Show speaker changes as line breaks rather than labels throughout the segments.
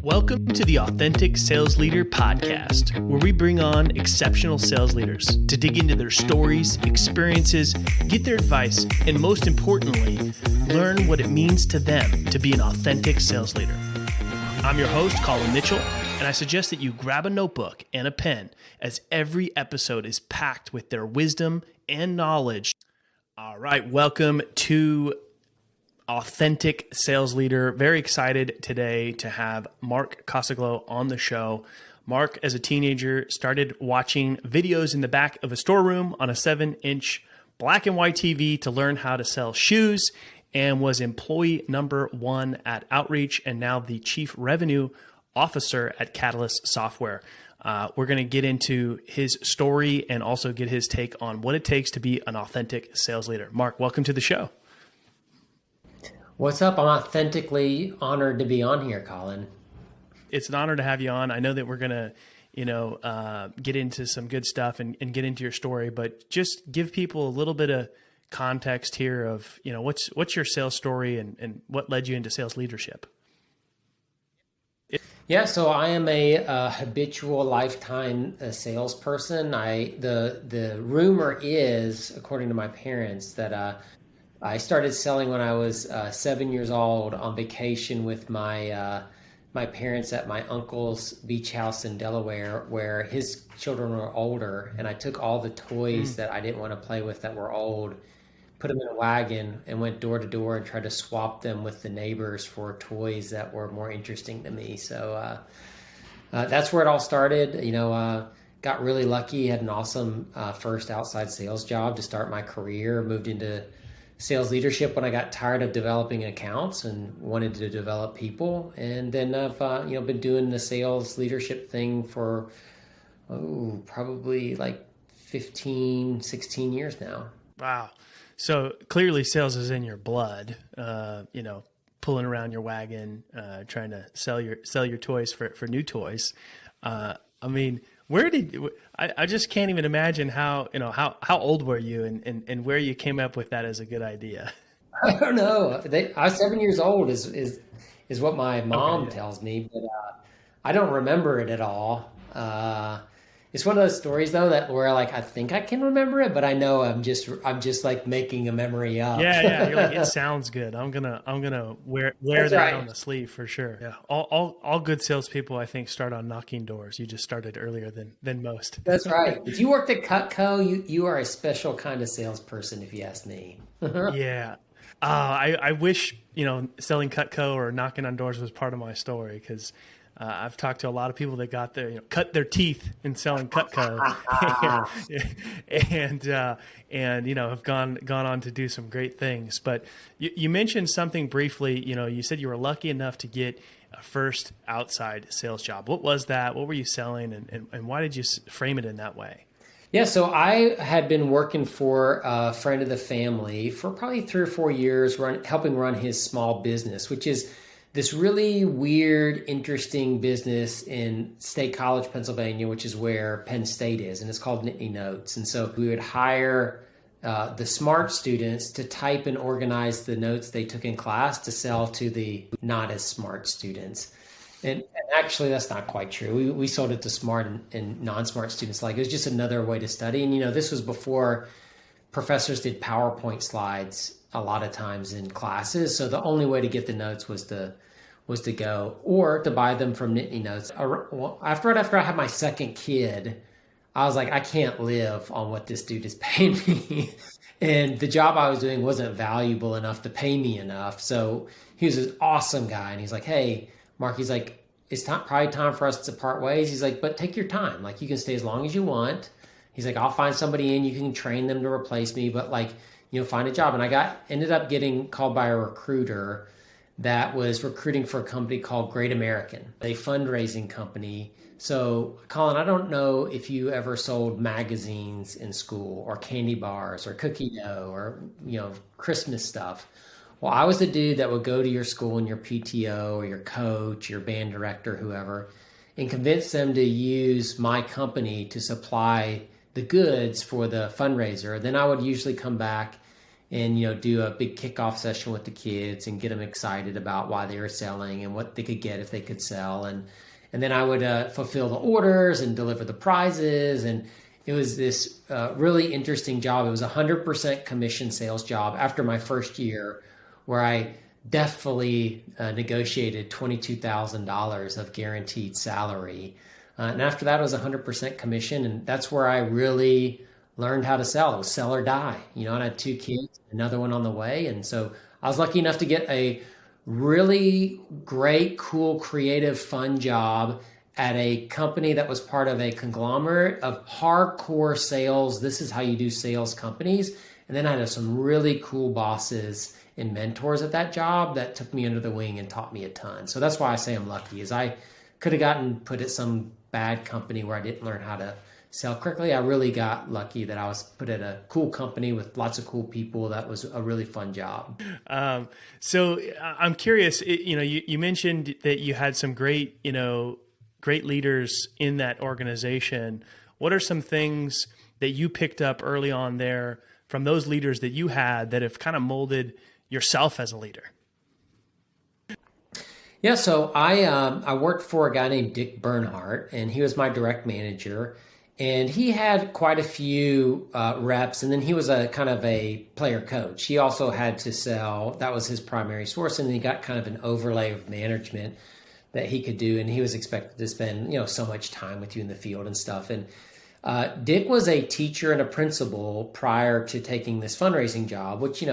Welcome to the Authentic Sales Leader Podcast, where we bring on exceptional sales leaders to dig into their stories, experiences, get their advice, and most importantly, learn what it means to them to be an authentic sales leader. I'm your host, Colin Mitchell, and I suggest that you grab a notebook and a pen as every episode is packed with their wisdom and knowledge. All right, welcome to Authentic Sales Leader. Very excited today to have Mark Kosoglow on the show. Mark, as a teenager, started watching videos in the back of a storeroom on a 7-inch black and white TV to learn how to sell shoes, and was employee number 1 at Outreach and now the Chief Revenue Officer at Catalyst Software. We're going to get into his story and also get his take on what it takes to be an authentic sales leader. Mark, welcome to the show.
What's up? I'm authentically honored to be on here, Colin.
It's an honor to have you on. I know that we're going to, get into some good stuff and get into your story, but just give people a little bit of context here of, what's your sales story and what led you into sales leadership?
Yeah, so I am a habitual lifetime salesperson. The rumor is, according to my parents, that I started selling when I was 7 years old on vacation with my parents at my uncle's beach house in Delaware, where his children were older, and I took all the toys that I didn't want to play with that were old, put them in a wagon, and went door to door and tried to swap them with the neighbors for toys that were more interesting to me. So that's where it all started. Got really lucky, had an awesome first outside sales job to start my career, moved into sales leadership when I got tired of developing accounts and wanted to develop people. And then I've been doing the sales leadership thing for probably like 15, 16 years now.
Wow. So clearly sales is in your blood, pulling around your wagon, trying to sell your toys for new toys. I just can't even imagine how old were you and where you came up with that as a good idea?
I don't know. I was 7 years old is what my mom tells me, but I don't remember it at all. It's one of those stories though where I think I can remember it, but I know I'm just like making a memory up.
Yeah. You're like, it sounds good. I'm gonna wear that right on the sleeve for sure. Yeah. All good salespeople, I think, start on knocking doors. You just started earlier than most.
That's right. If you worked at Cutco, you are a special kind of salesperson, if you ask me.
Yeah. I wish selling Cutco or knocking on doors was part of my story, because I've talked to a lot of people that got cut their teeth in selling Cutco, and have gone on to do some great things. But you mentioned something briefly. You said you were lucky enough to get a first outside sales job. What was that? What were you selling, and why did you frame it in that way?
Yeah, so I had been working for a friend of the family for probably 3 or 4 years, helping run his small business, which is this really weird, interesting business in State College, Pennsylvania, which is where Penn State is, and it's called Nittany Notes. And so we would hire the smart students to type and organize the notes they took in class to sell to the not as smart students. And actually, that's not quite true. We sold it to smart and non-smart students. It was just another way to study. And, this was before professors did PowerPoint slides a lot of times in classes. So the only way to get the notes was to go or to buy them from Nittany Notes. After I had my second kid, I was like, I can't live on what this dude is paying me. And the job I was doing wasn't valuable enough to pay me enough. So he was an awesome guy. And he's like, hey, Mark, he's like, it's probably time for us to part ways. He's like, but take your time. You can stay as long as you want. He's like, I'll find somebody in, you can train them to replace me, but find a job. And I ended up getting called by a recruiter that was recruiting for a company called Great American, a fundraising company. So, Colin, I don't know if you ever sold magazines in school or candy bars or cookie dough or, Christmas stuff. Well, I was the dude that would go to your school and your PTO or your coach, your band director, whoever, and convince them to use my company to supply the goods for the fundraiser. Then I would usually come back and, do a big kickoff session with the kids and get them excited about why they were selling and what they could get if they could sell. And then I would fulfill the orders and deliver the prizes. And it was this really interesting job. It was a 100% commission sales job after my first year, where I deftly negotiated $22,000 of guaranteed salary. And after that, it was 100% commission. And that's where I really learned how to sell. It was sell or die. And I had 2 kids, another one on the way. And so I was lucky enough to get a really great, cool, creative, fun job at a company that was part of a conglomerate of hardcore sales. This is how you do sales companies. And then I had some really cool bosses and mentors at that job that took me under the wing and taught me a ton. So that's why I say I'm lucky, is I could have gotten put at some bad company where I didn't learn how to sell correctly. I really got lucky that I was put at a cool company with lots of cool people. That was a really fun job.
So I'm curious, you mentioned that you had some great leaders in that organization. What are some things that you picked up early on there from those leaders that you had that have kind of molded yourself as a leader?
Yeah, so I worked for a guy named Dick Bernhardt, and he was my direct manager. And he had quite a few reps, and then he was a kind of a player coach. He also had to sell. That was his primary source, and he got kind of an overlay of management that he could do, and he was expected to spend so much time with you in the field and stuff. And Dick was a teacher and a principal prior to taking this fundraising job, which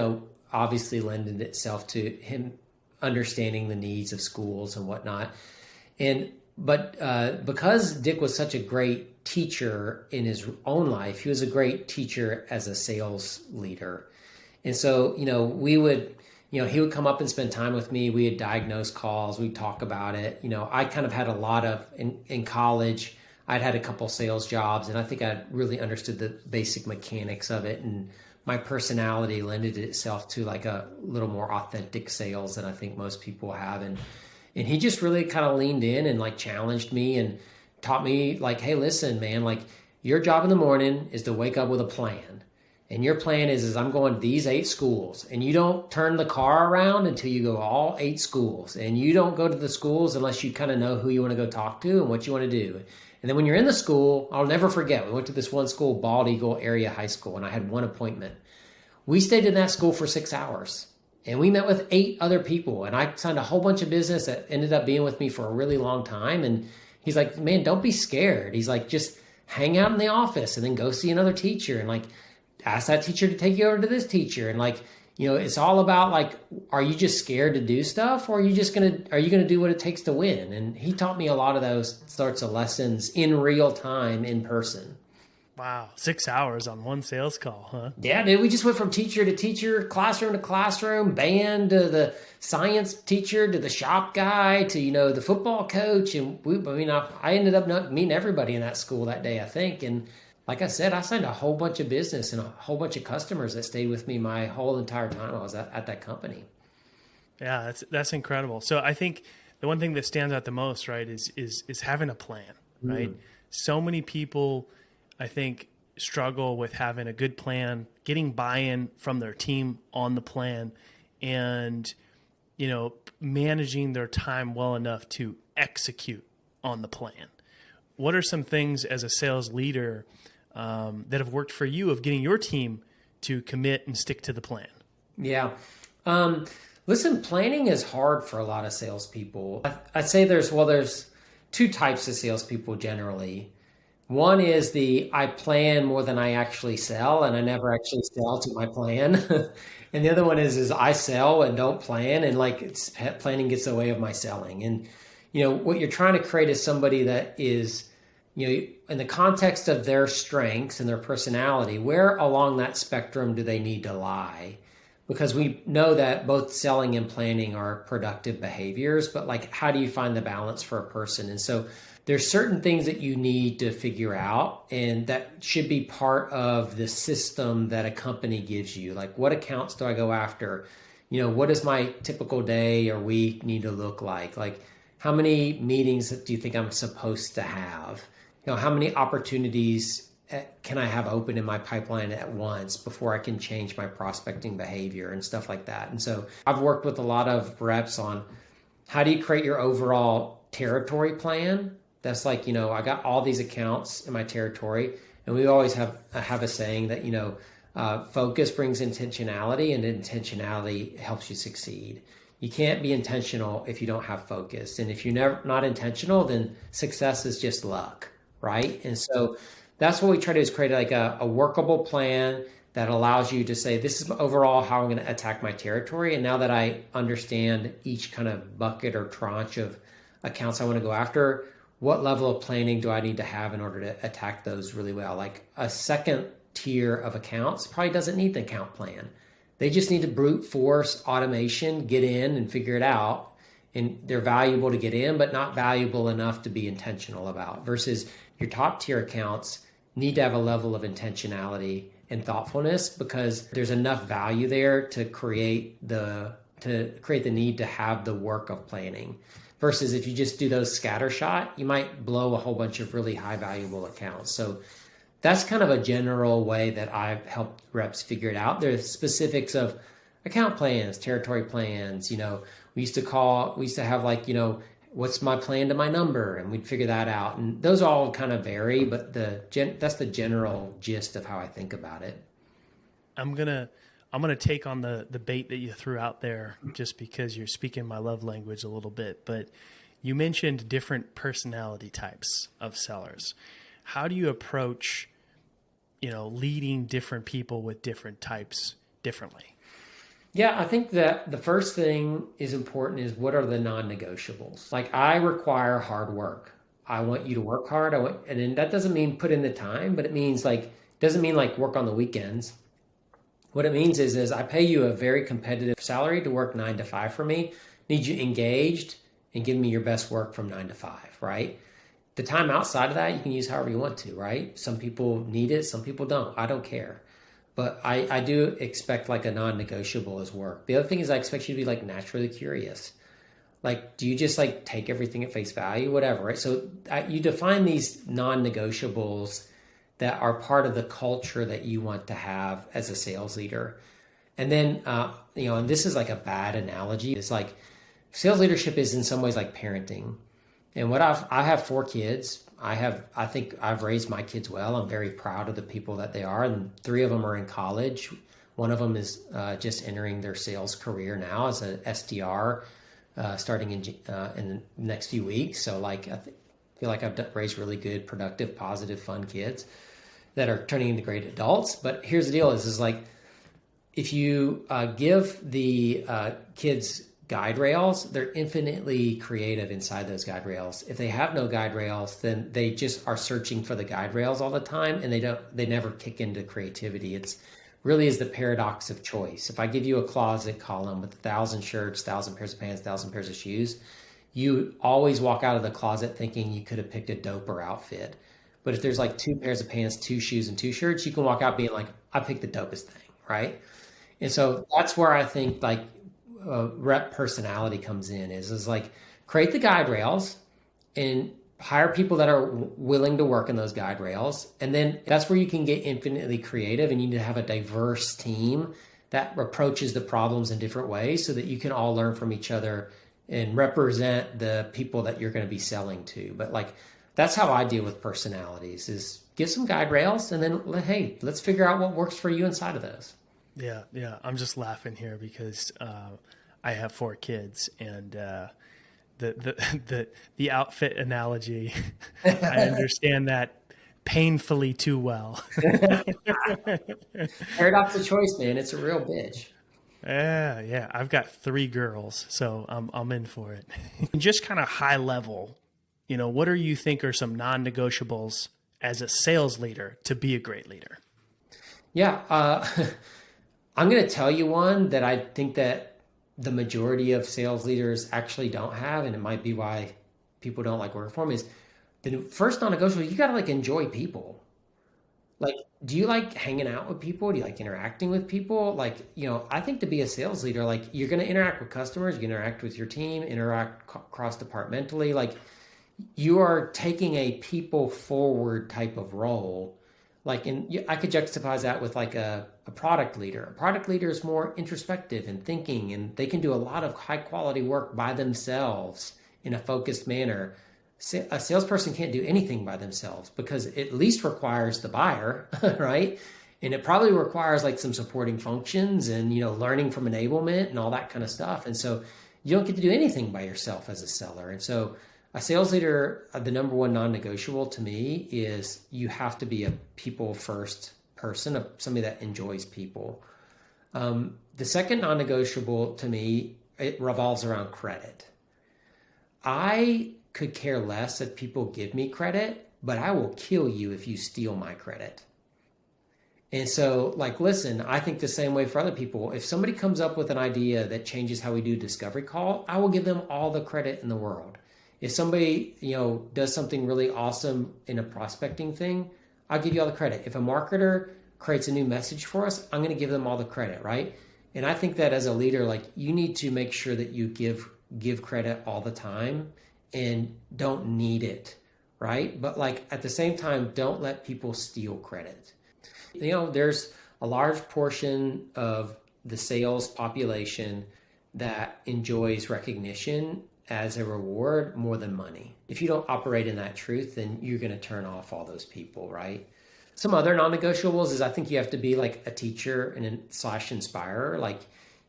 obviously lended itself to him understanding the needs of schools and whatnot. But because Dick was such a great teacher in his own life, he was a great teacher as a sales leader. And so, we would, he would come up and spend time with me. We would diagnose calls. We'd talk about it. I kind of had a lot of, in college, I'd had a couple sales jobs, and I think I really understood the basic mechanics of it. And my personality lended itself to like a little more authentic sales than I think most people have. And he just really kind of leaned in and like challenged me and taught me like, hey, listen, man, like your job in the morning is to wake up with a plan. And your plan is I'm going to these 8 schools, and you don't turn the car around until you go all 8 schools. And you don't go to the schools unless you kind of know who you want to go talk to and what you want to do. And then when you're in the school, I'll never forget, we went to this one school, Bald Eagle Area High School, and I had one appointment. We stayed in that school for 6 hours. And we met with 8 other people, and I signed a whole bunch of business that ended up being with me for a really long time. And he's like, man, don't be scared. He's like, just hang out in the office and then go see another teacher and like ask that teacher to take you over to this teacher. And like, it's all about like, are you just scared to do stuff, or are you going to do what it takes to win? And he taught me a lot of those sorts of lessons in real time, in person.
Wow. 6 hours on one sales call, huh?
Yeah, dude. We just went from teacher to teacher, classroom to classroom, band to the science teacher to the shop guy to, the football coach. And I ended up meeting everybody in that school that day, I think. And like I said, I signed a whole bunch of business and a whole bunch of customers that stayed with me my whole entire time I was at that company.
Yeah, that's incredible. So I think the one thing that stands out the most, right, is having a plan, right? So many people, I think, struggle with having a good plan, getting buy-in from their team on the plan, and, managing their time well enough to execute on the plan. What are some things as a sales leader that have worked for you of getting your team to commit and stick to the plan?
Yeah. Listen, planning is hard for a lot of salespeople. I'd say there's 2 types of salespeople generally. One is I plan more than I actually sell, and I never actually sell to my plan. And the other one is I sell and don't plan, and like planning gets in the way of my selling. And, what you're trying to create is somebody that is, in the context of their strengths and their personality, where along that spectrum do they need to lie? Because we know that both selling and planning are productive behaviors, but like, how do you find the balance for a person? And so there's certain things that you need to figure out, and that should be part of the system that a company gives you. Like, what accounts do I go after? What does my typical day or week need to look like? Like, how many meetings do you think I'm supposed to have? How many opportunities can I have open in my pipeline at once before I can change my prospecting behavior and stuff like that. And so I've worked with a lot of reps on how do you create your overall territory plan. That's like, I got all these accounts in my territory, and we always have a saying that, focus brings intentionality, and intentionality helps you succeed. You can't be intentional if you don't have focus. And if you're not intentional, then success is just luck, right? And so that's what we try to do, is create like a workable plan that allows you to say, this is overall how I'm going to attack my territory. And now that I understand each kind of bucket or tranche of accounts I want to go after, what level of planning do I need to have in order to attack those really well? Like a second tier of accounts probably doesn't need the account plan. They just need to brute force automation, get in and figure it out. And they're valuable to get in, but not valuable enough to be intentional about. Versus your top tier accounts need to have a level of intentionality and thoughtfulness, because there's enough value there to create the need to have the work of planning. Versus if you just do those scattershot, you might blow a whole bunch of really high valuable accounts. So that's kind of a general way that I've helped reps figure it out. There's specifics of account plans, territory plans. We used to have like, what's my plan to my number? And we'd figure that out. And those all kind of vary, but that's the general gist of how I think about it.
I'm gonna take on the bait that you threw out there, just because you're speaking my love language a little bit. But you mentioned different personality types of sellers. How do you approach, leading different people with different types differently?
Yeah, I think that the first thing is important is, what are the non-negotiables? Like, I require hard work. I want you to work hard. And then that doesn't mean put in the time, but it means doesn't mean like work on the weekends. What it means is I pay you a very competitive salary to work 9 to 5 for me. Need you engaged and give me your best work from 9 to 5, right? The time outside of that, you can use however you want to, right? Some people need it, some people don't. I don't care. But I do expect like a non-negotiable as work. The other thing is I expect you to be like naturally curious. Like, do you just like take everything at face value, whatever, right? So you define these non-negotiables that are part of the culture that you want to have as a sales leader. And then, and this is like a bad analogy. It's like sales leadership is in some ways like parenting. And I have 4 kids. I think I've raised my kids well. I'm very proud of the people that they are. And 3 of them are in college. One of them is just entering their sales career now as an SDR, starting in the next few weeks. So like, I feel like I've raised really good, productive, positive, fun kids that are turning into great adults. But here's the deal is like, if you give the kids guide rails, they're infinitely creative inside those guide rails. If they have no guide rails, then they just are searching for the guide rails all the time, and they never kick into creativity. It's really is the paradox of choice. If I give you a closet column with 1,000 shirts, 1,000 pairs of pants, 1,000 pairs of shoes, you always walk out of the closet thinking you could have picked a doper outfit. But if there's like 2 pairs of pants, 2 shoes, and 2 shirts, you can walk out being like, I picked the dopest thing, right? And so that's where I think like rep personality comes in is like create the guide rails and hire people that are willing to work in those guide rails. And then that's where you can get infinitely creative, and you need to have a diverse team that approaches the problems in different ways so that you can all learn from each other and represent the people that you're going to be selling to. But like, that's how I deal with personalities is give some guide rails and then, hey, let's figure out what works for you inside of those.
Yeah. I'm just laughing here because I have 4 kids, and the outfit analogy, I understand that painfully too well.
Paradox of choice, man. It's a real bitch.
Yeah. I've got 3 girls, so I'm in for it. Just kind of high level, what do you think are some non-negotiables as a sales leader to be a great leader?
Yeah. I'm going to tell you one that I think that the majority of sales leaders actually don't have, and it might be why people don't like working for them, is the first non-negotiable, you got to like enjoy people. Like, do you like hanging out with people? Do you like interacting with people? Like, I think to be a sales leader, like you're going to interact with customers, you interact with your team, interact cross-departmentally. Like you are taking a people forward type of role. I could juxtapose that with like a product leader. A product leader is more introspective and thinking, and they can do a lot of high quality work by themselves in a focused manner. A salesperson can't do anything by themselves because it at least requires the buyer, right? And it probably requires like some supporting functions and, learning from enablement and all that kind of stuff. And so you don't get to do anything by yourself as a seller. And so a sales leader, the number one non-negotiable to me is you have to be a people first person, somebody that enjoys people. The second non-negotiable to me, it revolves around credit. I could care less if people give me credit, but I will kill you if you steal my credit. And so, listen, I think the same way for other people. If somebody comes up with an idea that changes how we do discovery call, I will give them all the credit in the world. If somebody, does something really awesome in a prospecting thing, I'll give you all the credit. If a marketer creates a new message for us, I'm going to give them all the credit, right? And I think that as a leader, you need to make sure that you give credit all the time and don't need it, right? But at the same time, don't let people steal credit. There's a large portion of the sales population that enjoys recognition as a reward more than money. If you don't operate in that truth, then you're going to turn off all those people, right? Some other non-negotiables is I think you have to be like a teacher and / inspirer.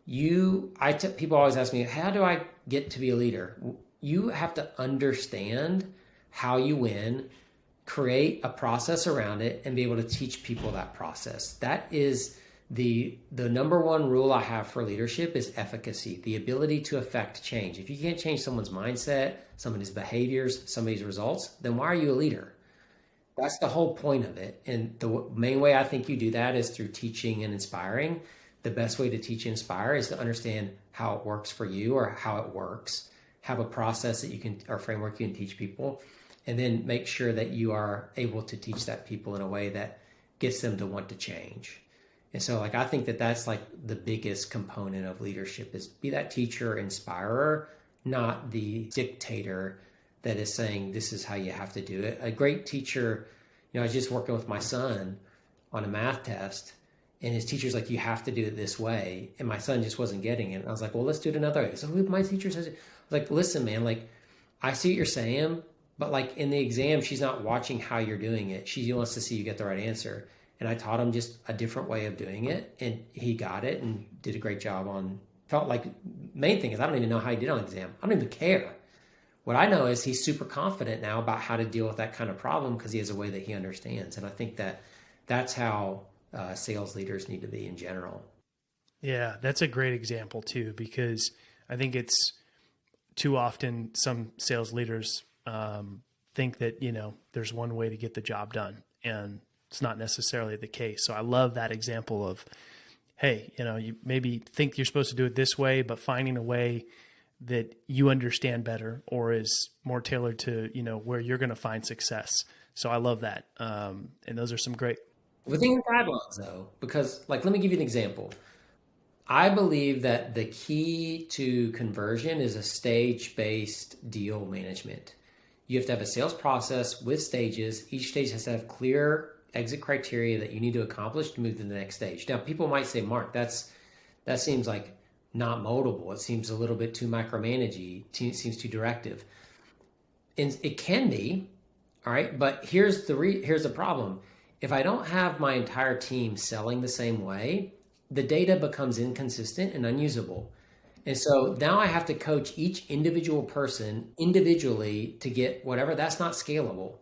People always ask me, how do I get to be a leader? You have to understand how you win, create a process around it, and be able to teach people that process. That is the number one rule I have for leadership is efficacy, the ability to affect change. If you can't change someone's mindset, somebody's behaviors, somebody's results, then why are you a leader? That's the whole point of it. And the main way I think you do that is through teaching and inspiring. The best way to teach and inspire is to understand how it works for you or how it works. Have a process that you can, or framework you can teach people, and then make sure that you are able to teach that people in a way that gets them to want to change. And so I think that that's the biggest component of leadership is be that teacher, inspirer, not the dictator that is saying this is how you have to do it. A great teacher, I was just working with my son on a math test, and his teacher's like, you have to do it this way. And my son just wasn't getting it. And I was like, well, let's do it another way. So my teacher says, listen, man, I see what you're saying, but in the exam, she's not watching how you're doing it. She wants to see you get the right answer. And I taught him just a different way of doing it, and he got it and did a great job main thing is I don't even know how he did on the exam. I don't even care. What I know is he's super confident now about how to deal with that kind of problem because he has a way that he understands. And I think that that's how sales leaders need to be in general.
Yeah, that's a great example too, because I think it's too often some sales leaders think that, there's one way to get the job done, and it's not necessarily the case. So I love that example of, hey, you maybe think you're supposed to do it this way, but finding a way that you understand better or is more tailored to, where you're going to find success. So I love that. And those are some great.
Within guidelines though, because let me give you an example. I believe that the key to conversion is a stage-based deal management. You have to have a sales process with stages. Each stage has to have clear exit criteria that you need to accomplish to move to the next stage. Now, people might say, Mark, that seems like not moldable. It seems a little bit too micromanagey. It seems too directive. And it can be, all right, but here's the problem. If I don't have my entire team selling the same way, the data becomes inconsistent and unusable. And so now I have to coach each individual person individually to get whatever. That's not scalable.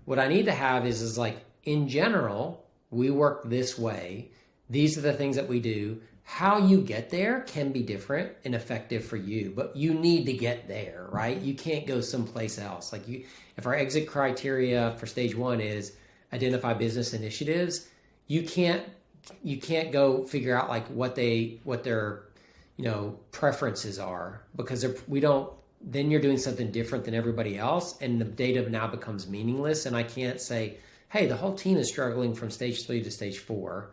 What I need to have is in general, we work this way. These are the things that we do. How you get there can be different and effective for you, but you need to get there, right? You can't go someplace else. If our exit criteria for stage one is identify business initiatives, you can't go figure out what their preferences are, because then you're doing something different than everybody else, and the data now becomes meaningless. And I can't say, hey, the whole team is struggling from stage 3 to stage 4.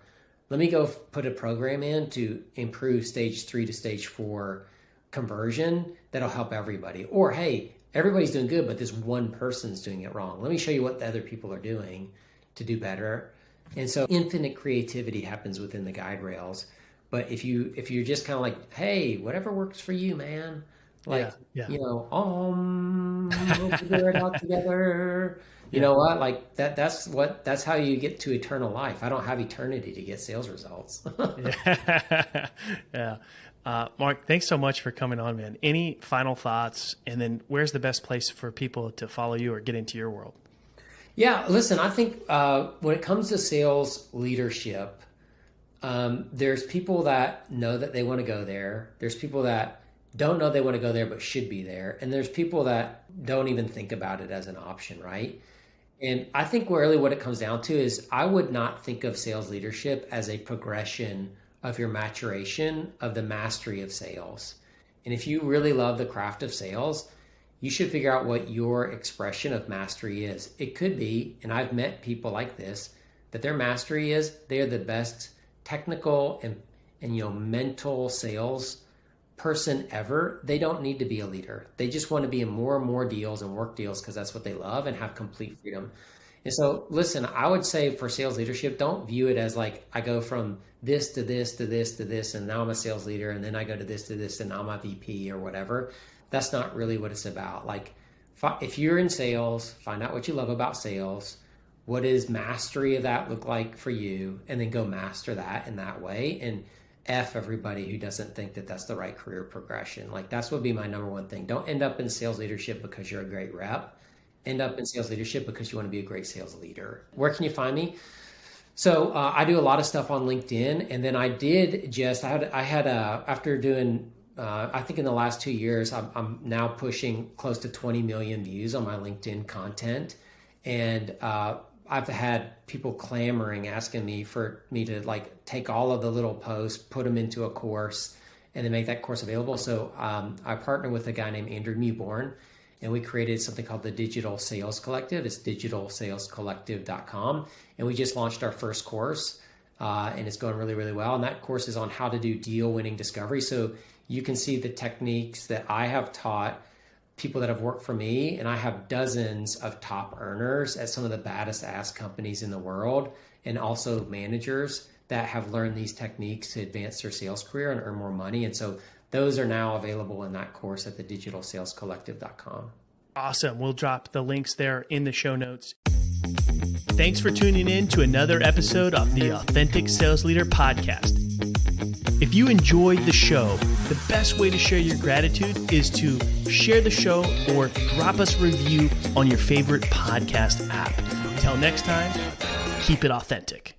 Let me go put a program in to improve stage 3 to stage 4 conversion that'll help everybody. Or, hey, everybody's doing good, but this one person's doing it wrong. Let me show you what the other people are doing to do better. And so infinite creativity happens within the guide rails. But if you're just kind of like, hey, whatever works for you, man. Like, we'll figure it out together. You know what? Like that's how you get to eternal life. I don't have eternity to get sales results.
Yeah. Mark, thanks so much for coming on, man. Any final thoughts? And then where's the best place for people to follow you or get into your world?
Yeah, listen, I think when it comes to sales leadership, there's people that know that they want to go there. There's people that don't know they want to go there but should be there. And there's people that don't even think about it as an option, right? And I think really what it comes down to is I would not think of sales leadership as a progression of your maturation of the mastery of sales. And if you really love the craft of sales, you should figure out what your expression of mastery is. It could be, and I've met people like this, that their mastery is they're the best technical and mental sales person ever. They don't need to be a leader. They just want to be in more and more deals and work deals because that's what they love and have complete freedom. And so, listen, I would say for sales leadership, don't view it as like I go from this to this to this to this, and now I'm a sales leader, and then I go to this, and now I'm a VP or whatever. That's not really what it's about. Like, if you're in sales, find out what you love about sales. What does mastery of that look like for you? And then go master that in that way. And F everybody who doesn't think that that's the right career progression. Like, that's would be my number one thing. Don't end up in sales leadership because you're a great rep. End up in sales leadership because you want to be a great sales leader. Where can you find me? So I do a lot of stuff on LinkedIn. And then I had after doing, I think in the last 2 years, I'm now pushing close to 20 million views on my LinkedIn content. And I've had people clamoring, asking me for me to like take all of the little posts, put them into a course, and then make that course available. So I partnered with a guy named Andrew Newborn, and we created something called the Digital Sales Collective. It's digitalsalescollective.com. And we just launched our first course, and it's going really, really well. And that course is on how to do deal winning discovery. So you can see the techniques that I have taught people that have worked for me, and I have dozens of top earners at some of the baddest ass companies in the world, and also managers that have learned these techniques to advance their sales career and earn more money. And so those are now available in that course at the digitalsalescollective.com.
Awesome. We'll drop the links there in the show notes. Thanks for tuning in to another episode of the Authentic Sales Leader Podcast. If you enjoyed the show, the best way to share your gratitude is to share the show or drop us a review on your favorite podcast app. Until next time, keep it authentic.